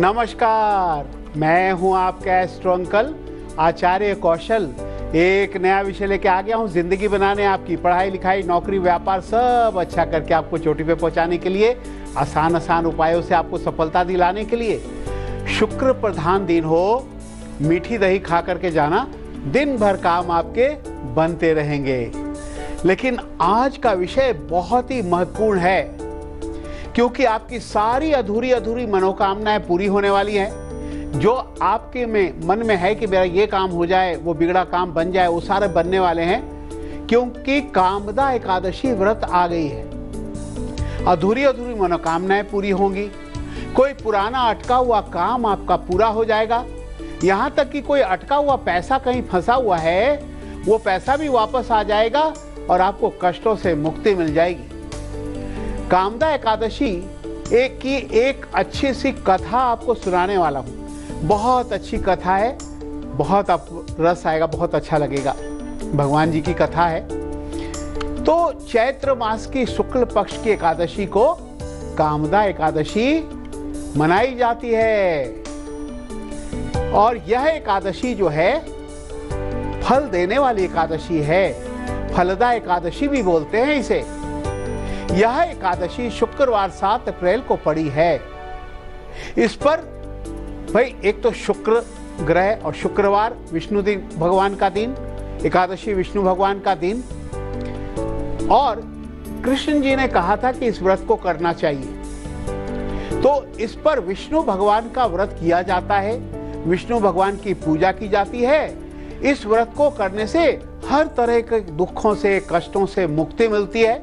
नमस्कार, मैं हूं आपका एस्ट्रो अंकल आचार्य कौशल। एक नया विषय लेके आ गया हूं, जिंदगी बनाने, आपकी पढ़ाई लिखाई नौकरी व्यापार सब अच्छा करके आपको चोटी पे पहुंचाने के लिए, आसान उपायों से आपको सफलता दिलाने के लिए। शुक्र प्रधान दिन हो, मीठी दही खा करके जाना, दिन भर काम आपके बनते रहेंगे। लेकिन आज का विषय बहुत ही महत्वपूर्ण है, क्योंकि आपकी सारी अधूरी मनोकामनाएं पूरी होने वाली हैं। जो आपके मन में है कि मेरा ये काम हो जाए, वो बिगड़ा काम बन जाए, वो सारे बनने वाले हैं, क्योंकि कामदा एकादशी व्रत आ गई है। अधूरी मनोकामनाएं पूरी होंगी, कोई पुराना अटका हुआ काम आपका पूरा हो जाएगा। यहाँ तक कि कोई अटका हुआ पैसा कहीं फंसा हुआ है, वो पैसा भी वापस आ जाएगा और आपको कष्टों से मुक्ति मिल जाएगी। कामदा एकादशी एक अच्छी सी कथा आपको सुनाने वाला हूँ। बहुत अच्छी कथा है, बहुत आपको रस आएगा, बहुत अच्छा लगेगा। भगवान जी की कथा है। तो चैत्र मास की शुक्ल पक्ष की एकादशी को कामदा एकादशी मनाई जाती है। और यह एकादशी जो है फल देने वाली एकादशी है, फलदा एकादशी भी बोलते हैं इसे। यह एकादशी शुक्रवार 7 अप्रैल को पड़ी है। इस पर भाई एक तो शुक्र ग्रह और शुक्रवार विष्णु दिन भगवान का दिन, एकादशी विष्णु भगवान का दिन, और कृष्ण जी ने कहा था कि इस व्रत को करना चाहिए। तो इस पर विष्णु भगवान का व्रत किया जाता है, विष्णु भगवान की पूजा की जाती है। इस व्रत को करने से हर तरह के दुखों से, कष्टों से मुक्ति मिलती है।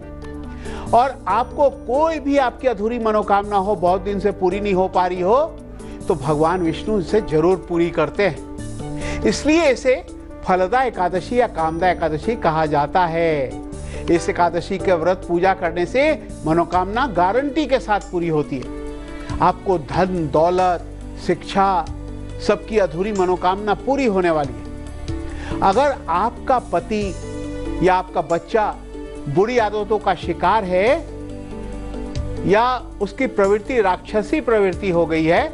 और आपको कोई भी आपकी अधूरी मनोकामना हो, बहुत दिन से पूरी नहीं हो पा रही हो, तो भगवान विष्णु इसे जरूर पूरी करते हैं। इसलिए इसे फलदा एकादशी या कामदा एकादशी कहा जाता है। इस एकादशी के व्रत पूजा करने से मनोकामना गारंटी के साथ पूरी होती है। आपको धन दौलत शिक्षा सबकी अधूरी मनोकामना पूरी होने वाली है। अगर आपका पति या आपका बच्चा बुरी आदतों का शिकार है या उसकी प्रवृत्ति राक्षसी प्रवृत्ति हो गई है,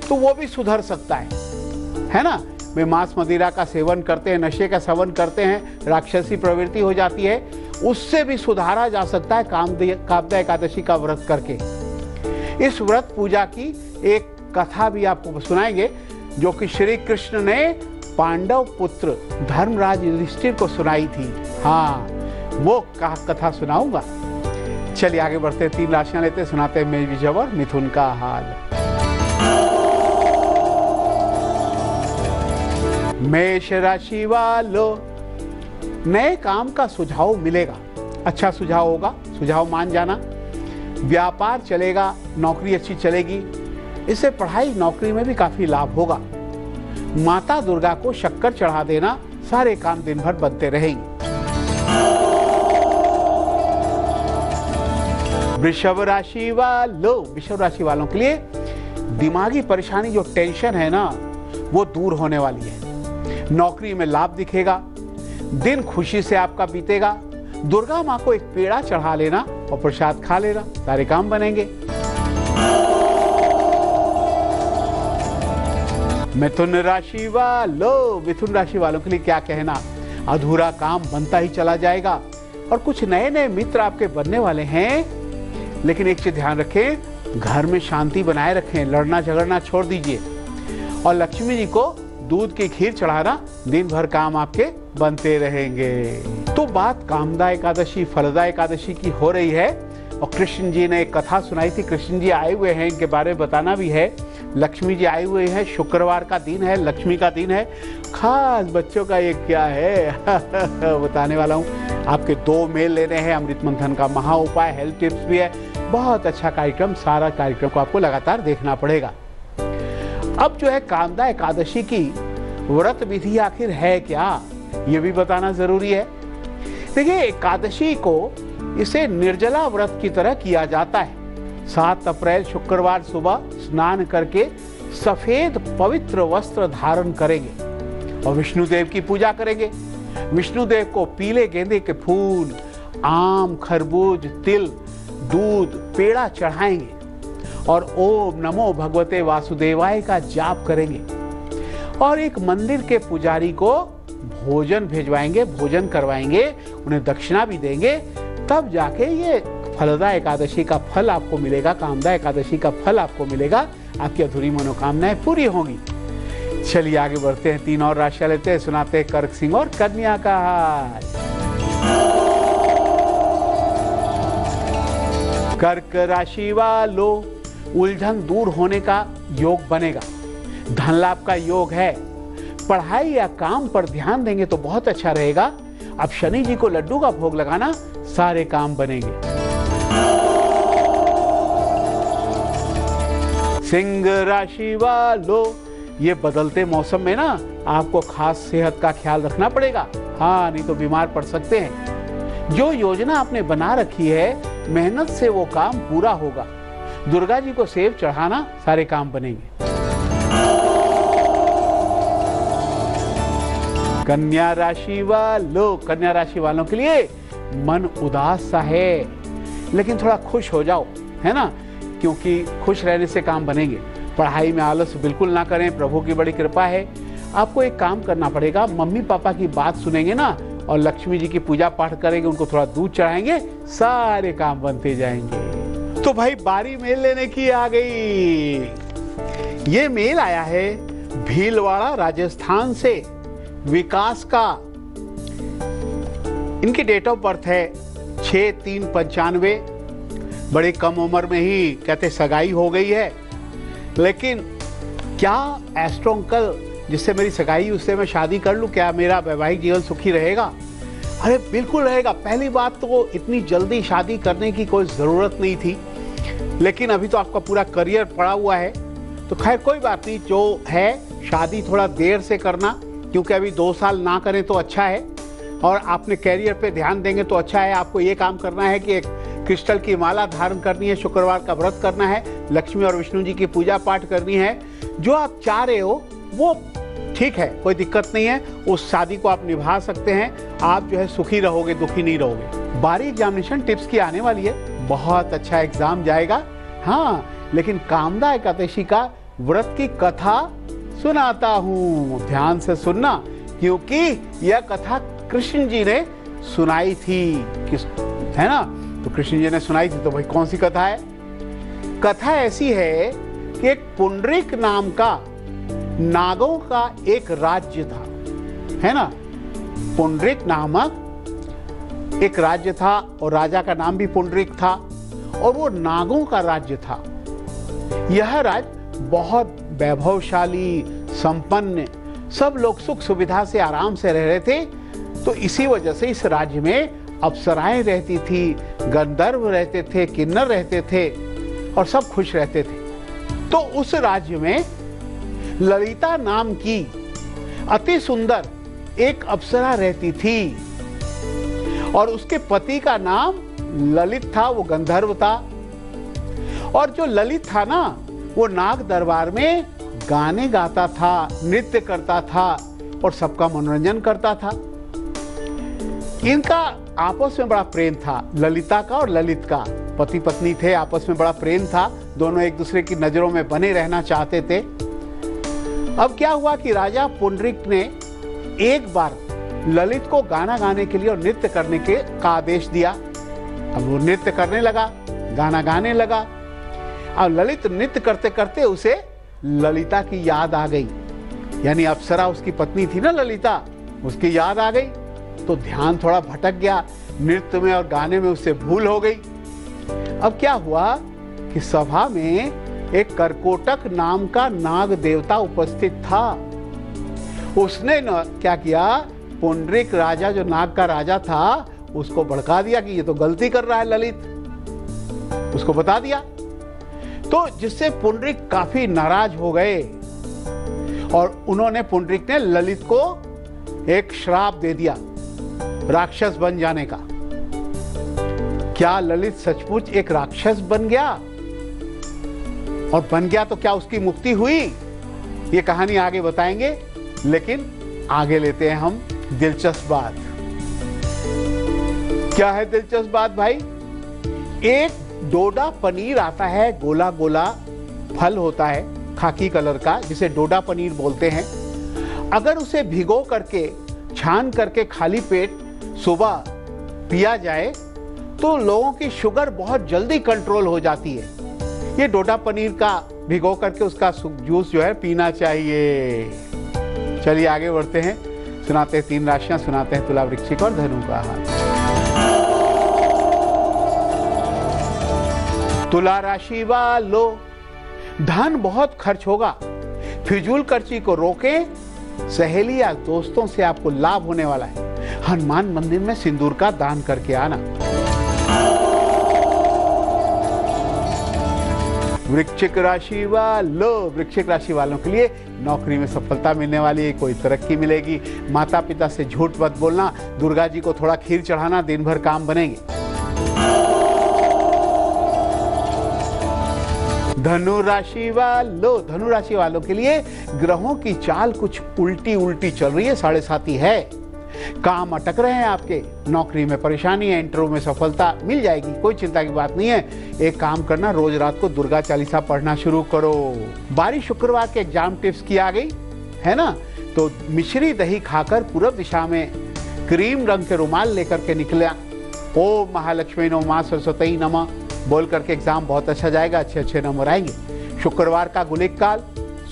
तो वो भी सुधर सकता है ना। वे मांस मदिरा का सेवन करते हैं, नशे का सेवन करते हैं, राक्षसी प्रवृत्ति हो जाती है, उससे भी सुधारा जा सकता है कामदा एकादशी का व्रत करके। इस व्रत पूजा की एक कथा भी आपको सुनाएंगे, जो कि श्री कृष्ण ने पांडव पुत्र धर्मराज युधिष्ठिर को सुनाई थी। हाँ, वो कथा सुनाऊंगा। चलिए आगे बढ़ते हैं, 3 राशियां लेते हैं, सुनाते हैं मेष वृषभ और मिथुन का हाल। मेष राशि वालों, नए काम का सुझाव मिलेगा, अच्छा सुझाव होगा, सुझाव मान जाना। व्यापार चलेगा, नौकरी अच्छी चलेगी, इससे पढ़ाई नौकरी में भी काफी लाभ होगा। माता दुर्गा को शक्कर चढ़ा देना, सारे काम दिन भर बनते रहेंगे। वृषभ राशि वालों के लिए दिमागी परेशानी, जो टेंशन है ना, वो दूर होने वाली है। नौकरी में लाभ दिखेगा, दिन खुशी से आपका बीतेगा। दुर्गा माँ को एक पेड़ा चढ़ा लेना और प्रसाद खा लेना, सारे काम बनेंगे। मिथुन राशि वालों के लिए क्या कहना, अधूरा काम बनता ही चला जाएगा और कुछ नए मित्र आपके बनने वाले हैं। लेकिन एक चीज ध्यान रखें, घर में शांति बनाए रखें, लड़ना झगड़ना छोड़ दीजिए। और लक्ष्मी जी को दूध की खीर चढ़ाना, दिन भर काम आपके बनते रहेंगे। तो बात कामदा एकादशी फलदा एकादशी की हो रही है, और कृष्ण जी ने एक कथा सुनाई थी। कृष्ण जी आए हुए हैं, इनके बारे में बताना भी है। लक्ष्मी जी आए हुए हैं, शुक्रवार का दिन है, लक्ष्मी का दिन है। खास बच्चों का ये क्या है बताने वाला हूँ। आपके 2 मेल लेने हैं, अमृत मंथन का महा उपाय, हेल्थ टिप्स भी है। बहुत अच्छा कार्यक्रम, सारा कार्यक्रम को आपको लगातार देखना पड़ेगा। अब जो है कामदा एकादशी की व्रत विधि आखिर है क्या, ये भी बताना जरूरी है। देखिए, एकादशी को इसे निर्जला व्रत की तरह किया जाता है। 7 अप्रैल शुक्रवार सुबह स्नान करके सफेद पवित्र वस्त्र धारण करेंगे और विष्णु देव की पूजा करेंगे। विष्णुदेव को पीले गेंदे के फूल, आम, खरबूज, तिल, दूध, पेड़ा चढ़ाएंगे और ओम नमो भगवते वासुदेवाय का जाप करेंगे और एक मंदिर के पुजारी को भोजन भिजवाएंगे, भोजन करवाएंगे, उन्हें दक्षिणा भी देंगे, तब जाके ये फलदा एकादशी का फल आपको मिलेगा, कामदा एकादशी का फल आपको मिलेगा, आपकी अधूरी मनोकामनाएं पूरी होंगी। चलिए आगे बढ़ते हैं, 3 और राशियां लेते हैं, सुनाते हैं कर्क, सिंह और कन्या का हाल। कर्क राशि वालों, उलझन दूर होने का योग बनेगा, धन लाभ का योग है, पढ़ाई या काम पर ध्यान देंगे तो बहुत अच्छा रहेगा। अब शनि जी को लड्डू का भोग लगाना, सारे काम बनेंगे। सिंह राशि वालों, ये बदलते मौसम में ना आपको खास सेहत का ख्याल रखना पड़ेगा, हाँ नहीं तो बीमार पड़ सकते हैं। जो योजना आपने बना रखी है, मेहनत से वो काम पूरा होगा। दुर्गा जी को सेब चढ़ाना, सारे काम बनेंगे। कन्या राशि वालों, कन्या राशि वालों के लिए मन उदास सा है, लेकिन थोड़ा खुश हो जाओ, है ना, क्योंकि खुश रहने से काम बनेंगे। पढ़ाई में आलस बिल्कुल ना करें, प्रभु की बड़ी कृपा है। आपको एक काम करना पड़ेगा, मम्मी पापा की बात सुनेंगे ना और लक्ष्मी जी की पूजा पाठ करेंगे, उनको थोड़ा दूध चढ़ाएंगे, सारे काम बनते जाएंगे। तो भाई बारी मेल लेने की आ गई। ये मेल आया है भीलवाड़ा राजस्थान से, विकास का। इनकी डेट ऑफ बर्थ है 6/3/95। बड़ी कम उम्र में ही कहते सगाई हो गई है, लेकिन क्या एस्ट्रो अंकल जिससे मेरी सगाई उससे मैं शादी कर लूं, क्या मेरा वैवाहिक जीवन सुखी रहेगा? अरे बिल्कुल रहेगा। पहली बात तो इतनी जल्दी शादी करने की कोई ज़रूरत नहीं थी, लेकिन अभी तो आपका पूरा करियर पड़ा हुआ है, तो खैर कोई बात नहीं। जो है शादी थोड़ा देर से करना, क्योंकि अभी 2 साल ना करें तो अच्छा है, और आपने कैरियर पे ध्यान देंगे तो अच्छा है। आपको ये काम करना है कि एक क्रिस्टल की माला धारण करनी है, शुक्रवार का व्रत करना है, लक्ष्मी और विष्णु जी की पूजा पाठ करनी है। जो आप चाह रहे हो वो ठीक है, कोई दिक्कत नहीं है, उस शादी को आप निभा सकते हैं। आप जो है सुखी रहोगे, दुखी नहीं रहोगे। बारी एग्जामिनेशन टिप्स की आने वाली है, बहुत अच्छा एग्जाम जाएगा। हाँ, लेकिन कामदा एकादशी का व्रत की कथा सुनाता हूँ, ध्यान से सुनना, क्योंकि यह कथा कृष्ण जी ने सुनाई थी, है ना। तो कृष्ण जी ने सुनाई थी, तो भाई कौन सी कथा है? कथा ऐसी है कि एक पुंडरीक नाम का नागों का एक राज्य था, है ना। पुंडरीक नामक एक राज्य था और राजा का नाम भी पुंडरीक था, और वो नागों का राज्य था। यह राज्य बहुत वैभवशाली, संपन्न, सब लोग सुख सुविधा से आराम से रह रहे थे। तो इसी वजह से इस राज्य में अप्सराएं रहती थी, गंधर्व रहते थे, किन्नर रहते थे, और सब खुश रहते थे। तो उस राज्य में ललिता नाम की अति सुंदर एक अप्सरा रहती थी, और उसके पति का नाम ललित था, वो गंधर्व था। और जो ललित था ना, वो नाग दरबार में गाने गाता था, नृत्य करता था और सबका मनोरंजन करता था। इनका आपस में बड़ा प्रेम था, ललिता का और ललित का। पति पत्नी थे, आपस में बड़ा प्रेम था, दोनों एक दूसरे की नजरों में बने रहना चाहते थे। अब क्या हुआ कि राजा पुंडरीक ने एक बार ललित को गाना गाने के लिए और नृत्य करने का आदेश दिया। अब वो नृत्य करने लगा, गाना गाने लगा। अब ललित नृत्य करते करते उसे ललिता की याद आ गई, यानी अप्सरा उसकी पत्नी थी ना ललिता, उसकी याद आ गई। तो ध्यान थोड़ा भटक गया, नृत्य में और गाने में उससे भूल हो गई। अब क्या हुआ कि सभा में एक करकोटक नाम का नाग देवता उपस्थित था। उसने क्या किया, पुंडरीक राजा जो नाग का राजा था, उसको भड़का दिया कि ये तो गलती कर रहा है ललित, उसको बता दिया। तो जिससे पुंडरीक काफी नाराज हो गए, और उन्होंने, पुंडरीक ने ललित को एक श्राप दे दिया, राक्षस बन जाने का। क्या ललित सचमुच एक राक्षस बन गया? और बन गया तो क्या उसकी मुक्ति हुई? ये कहानी आगे बताएंगे, लेकिन आगे लेते हैं हम दिलचस्प बात। क्या है दिलचस्प बात भाई? एक डोडा पनीर आता है, गोला गोला फल होता है खाकी कलर का, जिसे डोडा पनीर बोलते हैं। अगर उसे भिगो करके छान करके खाली पेट सुबह पिया जाए तो लोगों की शुगर बहुत जल्दी कंट्रोल हो जाती है। ये डोडा पनीर का भिगो करके उसका जूस जो है पीना चाहिए। चलिए आगे बढ़ते हैं, सुनाते हैं 3 राशियां, सुनाते हैं तुला, वृश्चिक और धनु का हाल। तुला राशि वालों, धन बहुत खर्च होगा, फिजूल खर्ची को रोकें। सहेली या दोस्तों से आपको लाभ होने वाला है। हनुमान मंदिर में सिंदूर का दान करके आना। वृश्चिक राशि वालों, वृश्चिक राशि वालों के लिए नौकरी में सफलता मिलने वाली है, कोई तरक्की मिलेगी। माता पिता से झूठ मत बोलना, दुर्गा जी को थोड़ा खीर चढ़ाना, दिन भर काम बनेंगे। धनु राशि वालों, धनु राशि वालों के लिए ग्रहों की चाल कुछ उल्टी उल्टी चल रही है, 7.5 है। काम अटक रहे हैं आपके, नौकरी में परेशानी है, इंटरव्यू में सफलता मिल जाएगी, कोई चिंता की बात नहीं है। एक काम करना, रोज रात को दुर्गा चालीसा पढ़ना शुरू करो। 12 शुक्रवार के एग्जाम टिप्स की आ गई है ना, तो मिश्री दही खाकर पूर्व दिशा में क्रीम रंग के रुमाल लेकर के निकला। ओम महालक्ष्मी नमः, मां सरस्वती नमः बोल करके एग्जाम बहुत अच्छा जाएगा, अच्छे नंबर आएंगे। शुक्रवार का गुलिक काल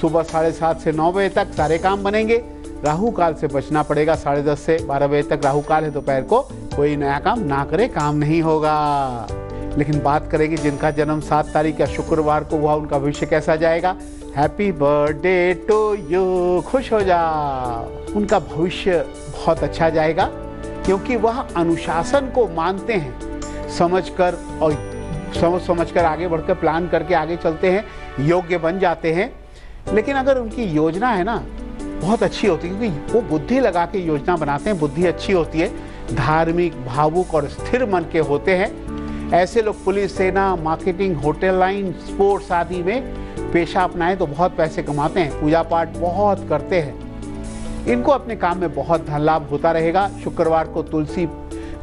सुबह 7:30 से 9 बजे तक सारे काम बनेंगे। राहु काल से बचना पड़ेगा, 10:30 से 12 बजे तक राहु काल है। दोपहर को कोई नया काम ना करे, काम नहीं होगा। लेकिन बात करेंगे जिनका जन्म 7 तारीख या शुक्रवार को हुआ, उनका भविष्य कैसा जाएगा। हैप्पी बर्थडे टू यू, खुश हो जाओ। उनका भविष्य बहुत अच्छा जाएगा, क्योंकि वह अनुशासन को मानते हैं, समझकर और समझकर आगे बढ़कर प्लान करके आगे चलते हैं, योग्य बन जाते हैं। लेकिन अगर उनकी योजना है ना, बहुत अच्छी होती है, क्योंकि वो बुद्धि लगा के योजना बनाते हैं, बुद्धि अच्छी होती है, धार्मिक, भावुक और स्थिर मन के होते हैं। ऐसे लोग पुलिस, सेना, मार्केटिंग, होटल लाइन, स्पोर्ट्स आदि में पेशा अपनाएं तो बहुत पैसे कमाते हैं, पूजा पाठ बहुत करते हैं। इनको अपने काम में बहुत धन लाभ होता रहेगा। शुक्रवार को तुलसी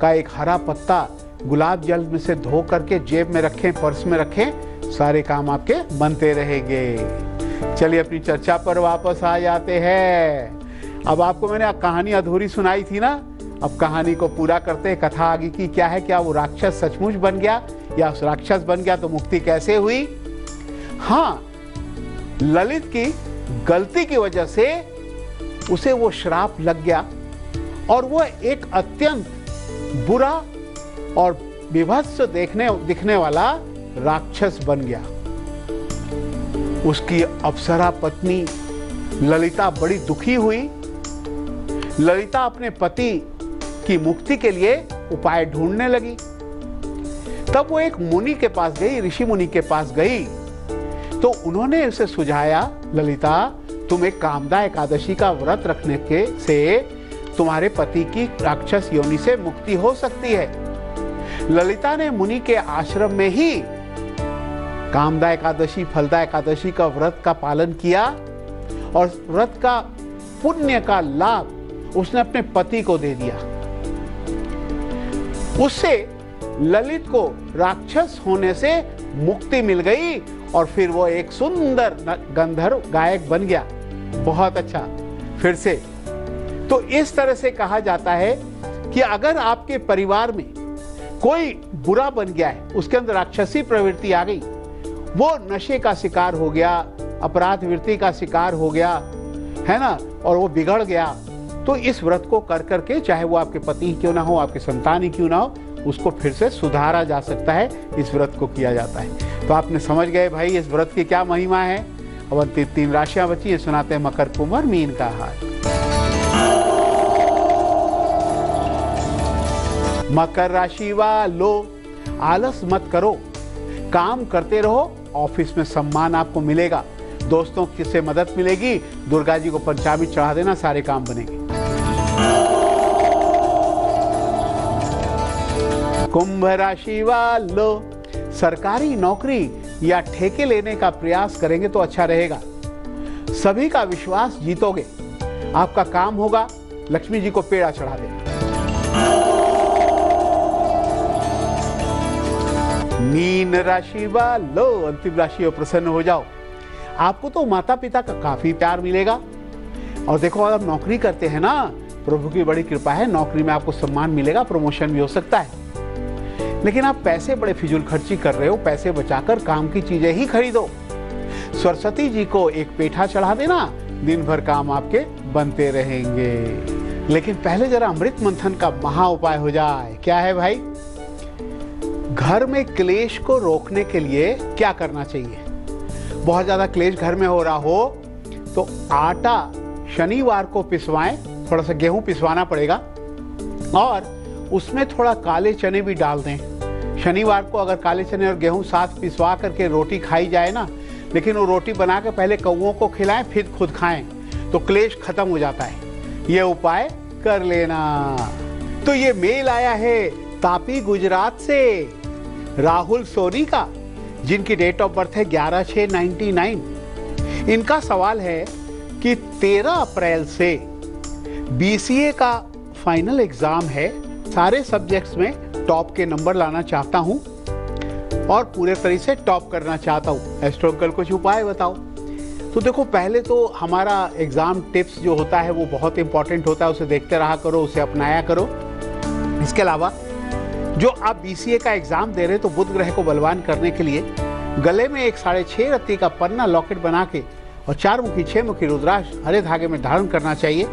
का एक हरा पत्ता गुलाब जल में से धो करके जेब में रखें, पर्स में रखें, सारे काम आपके बनते रहेंगे। चलिए अपनी चर्चा पर वापस आ जाते हैं। अब आपको मैंने कहानी अधूरी सुनाई थी ना, अब कहानी को पूरा करते हैं। कथा आगे की क्या है, क्या वो राक्षस सचमुच बन गया, या उस राक्षस बन गया तो मुक्ति कैसे हुई। हाँ, ललित की गलती की वजह से उसे वो श्राप लग गया और वो एक अत्यंत बुरा और विभत्स दिखने वाला राक्षस बन गया। उसकी अप्सरा पत्नी ललिता बड़ी दुखी हुई। ललिता अपने पति की मुक्ति के लिए उपाय ढूंढने लगी। तब वो एक मुनि के पास गई, ऋषि मुनि के पास गई, तो उन्होंने उसे सुझाया, ललिता तुम एक कामदा एकादशी का व्रत रखने के से तुम्हारे पति की राक्षस योनि से मुक्ति हो सकती है। ललिता ने मुनि के आश्रम में ही कामदा एकादशी, फलदा एकादशी का व्रत का पालन किया और व्रत का पुण्य का लाभ उसने अपने पति को दे दिया। उससे ललित को राक्षस होने से मुक्ति मिल गई और फिर वो एक सुंदर गंधर्व गायक बन गया। बहुत अच्छा। फिर से तो इस तरह से कहा जाता है कि अगर आपके परिवार में कोई बुरा बन गया है, उसके अंदर राक्षसी प्रवृत्ति आ गई, वो नशे का शिकार हो गया, अपराध वृत्ति का शिकार हो गया है ना, और वो बिगड़ गया, तो इस व्रत को कर करके, चाहे वो आपके पति क्यों ना हो, आपके संतान ही क्यों ना हो, उसको फिर से सुधारा जा सकता है। इस व्रत को किया जाता है। तो आपने समझ गए भाई इस व्रत की क्या महिमा है। अब 3 राशियां बची है, सुनाते हैं मकर, कुंभ और मीन का हाल। मकर राशि वालों, आलस मत करो, काम करते रहो, ऑफिस में सम्मान आपको मिलेगा, दोस्तों से मदद मिलेगी, दुर्गा जी को पंचामृत चढ़ा देना, सारे काम बनेंगे। कुंभ राशि वालों, सरकारी नौकरी या ठेके लेने का प्रयास करेंगे तो अच्छा रहेगा। सभी का विश्वास जीतोगे, आपका काम होगा, लक्ष्मी जी को पेड़ा चढ़ा देना। मीन राशि वालो, अंतिम राशि और प्रसन्न हो जाओ। आपको तो माता पिता का काफी प्यार मिलेगा। और देखो, अगर आप नौकरी करते हैं ना, प्रभु की बड़ी कृपा है, नौकरी में आपको सम्मान मिलेगा, प्रमोशन भी हो सकता है। लेकिन आप पैसे बड़े फिजूल खर्ची कर रहे हो, पैसे बचाकर काम की चीजें ही खरीदो। सरस्वती जी को एक पेठा चढ़ा देना, दिन भर काम आपके बनते रहेंगे। लेकिन पहले जरा अमृत मंथन का महा उपाय हो जाए। क्या है भाई? घर में क्लेश को रोकने के लिए क्या करना चाहिए? बहुत ज्यादा क्लेश घर में हो रहा हो तो आटा शनिवार को पिसवाएं, थोड़ा सा गेहूं पिसवाना पड़ेगा और उसमें थोड़ा काले चने भी डाल दें। शनिवार को अगर काले चने और गेहूं साथ पिसवा करके रोटी खाई जाए ना, लेकिन वो रोटी बना के पहले कौओं को खिलाएं फिर खुद खाएं, तो क्लेश खत्म हो जाता है। ये उपाय कर लेना। तो ये मेल आया है तापी गुजरात से राहुल सोनी का, जिनकी डेट ऑफ बर्थ है 11/6/99। इनका सवाल है कि 13 अप्रैल से BCA का फाइनल एग्जाम है, सारे सब्जेक्ट्स में टॉप के नंबर लाना चाहता हूं और पूरे तरीके से टॉप करना चाहता हूं। एस्ट्रो अंकल कुछ उपाय बताओ। तो देखो, पहले तो हमारा एग्जाम टिप्स जो होता है वो बहुत इंपॉर्टेंट होता है, उसे देखते रहा करो, उसे अपनाया करो। इसके अलावा जो आप BCA का एग्जाम दे रहे तो बुध ग्रह को बलवान करने के लिए गले में एक 6.5 रत्ती का पन्ना लॉकेट बना के और 4 मुखी 6 मुखी रुद्राक्ष हरे धागे में धारण करना चाहिए।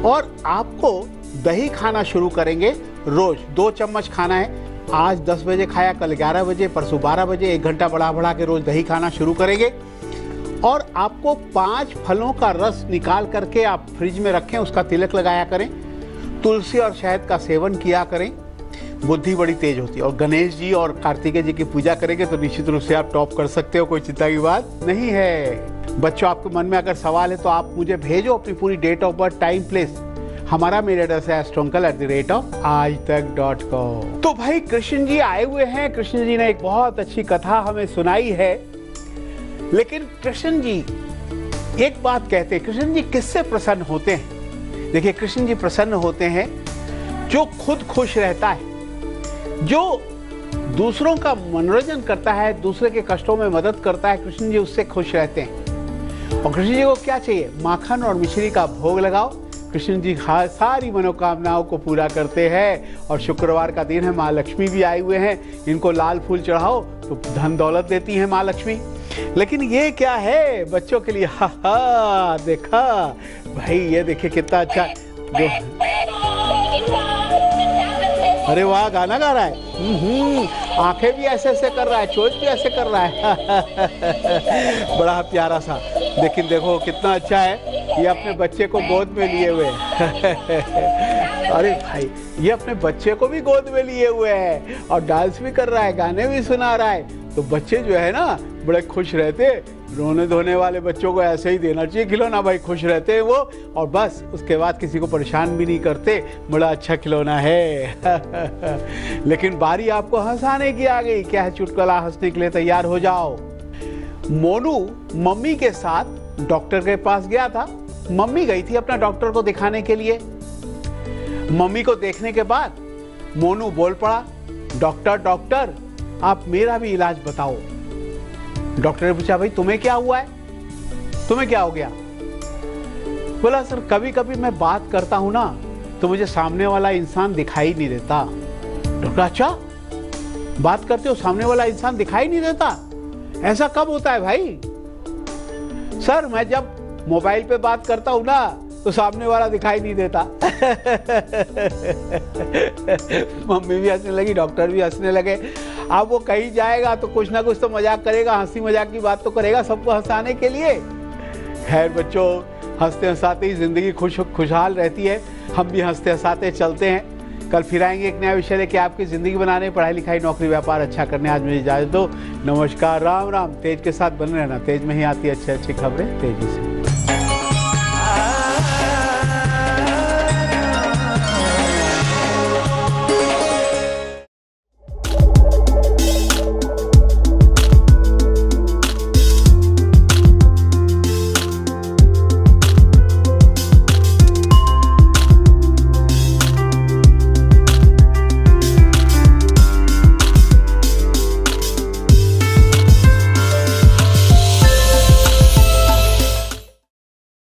और आपको दही खाना शुरू करेंगे रोज, 2 चम्मच खाना है। आज 10 बजे खाया, कल 11 बजे, परसों 12 बजे, 1 घंटा बढ़ा के रोज दही खाना शुरू करेंगे। और आपको 5 फलों का रस निकाल करके आप फ्रिज में रखें, उसका तिलक लगाया करें। तुलसी और शहद का सेवन किया करें, बुद्धि बड़ी तेज होती है। और गणेश जी और कार्तिकेय जी की पूजा करेंगे तो निश्चित रूप से आप टॉप कर सकते हो, कोई चिंता की बात नहीं है। बच्चों, आपके मन में अगर सवाल है तो आप मुझे भेजो अपनी पूरी date of birth, time, place. हमारा मेल एड्रेस है astroncal@aajtak.com। तो भाई कृष्ण जी आए हुए हैं। कृष्ण जी ने एक बहुत अच्छी कथा हमें सुनाई है। लेकिन कृष्ण जी एक बात कहते हैं, कृष्ण जी किससे प्रसन्न होते हैं? देखिए, कृष्ण जी प्रसन्न होते हैं जो खुद खुश रहता है, जो दूसरों का मनोरंजन करता है, दूसरे के कष्टों में मदद करता है, कृष्ण जी उससे खुश रहते हैं। और कृष्ण जी को क्या चाहिए? माखन और मिश्री का भोग लगाओ। कृष्ण जी सारी मनोकामनाओं को पूरा करते हैं। और शुक्रवार का दिन है, माँ लक्ष्मी भी आए हुए हैं, इनको लाल फूल चढ़ाओ तो धन दौलत देती है माँ लक्ष्मी। लेकिन ये क्या है बच्चों के लिए? हा देखा भाई, ये देखिए कितना अच्छा जो, अरे वाह, गाना गा रहा है। आंखें भी ऐसे ऐसे कर रहा है, चोंच भी ऐसे कर रहा है। बड़ा प्यारा सा। लेकिन देखो कितना अच्छा है, ये अपने बच्चे को गोद में लिए हुए हैं। अरे भाई, ये अपने बच्चे को भी गोद में लिए हुए है और डांस भी कर रहा है, गाने भी सुना रहा है। तो बच्चे जो है ना बड़े खुश रहते। रोने धोने वाले बच्चों को ऐसे ही देना चाहिए खिलौना भाई, खुश रहते हैं वो। और बस उसके बाद किसी को परेशान भी नहीं करते। बड़ा अच्छा खिलौना है। लेकिन बारी आपको हंसाने की आ गई। क्या है? चुटकुला हंसने के लिए तैयार हो जाओ। मोनू मम्मी के साथ डॉक्टर के पास गया था। मम्मी गई थी अपना डॉक्टर को दिखाने के लिए। मम्मी को देखने के बाद मोनू बोल पड़ा, डॉक्टर आप मेरा भी इलाज बताओ। डॉक्टर ने पूछा, भाई तुम्हें क्या हुआ है? तुम्हें क्या हो गया? बोला, सर कभी कभी मैं बात करता हूं ना तो मुझे सामने वाला इंसान दिखाई नहीं देता। डॉक्टर, अच्छा बात करते हो सामने वाला इंसान दिखाई नहीं देता? ऐसा कब होता है भाई? सर मैं जब मोबाइल पे बात करता हूं ना तो सामने वाला दिखाई नहीं देता। मम्मी भी हंसने लगी, डॉक्टर भी हंसने लगे। अब वो कहीं जाएगा तो कुछ ना कुछ तो मजाक करेगा, हंसी मजाक की बात तो करेगा सबको हंसाने के लिए। खैर बच्चों, हंसते हंसाते ही जिंदगी खुशहाल रहती है। हम भी हंसते हंसाते चलते हैं। कल फिर आएंगे एक नया विषय लेके आपकी जिंदगी बनाने, पढ़ाई लिखाई नौकरी व्यापार अच्छा करने। आज मुझे इजाजत दो। नमस्कार, राम राम। तेज के साथ बने रहना, तेज में ही आती है अच्छी अच्छी खबरें तेजी से।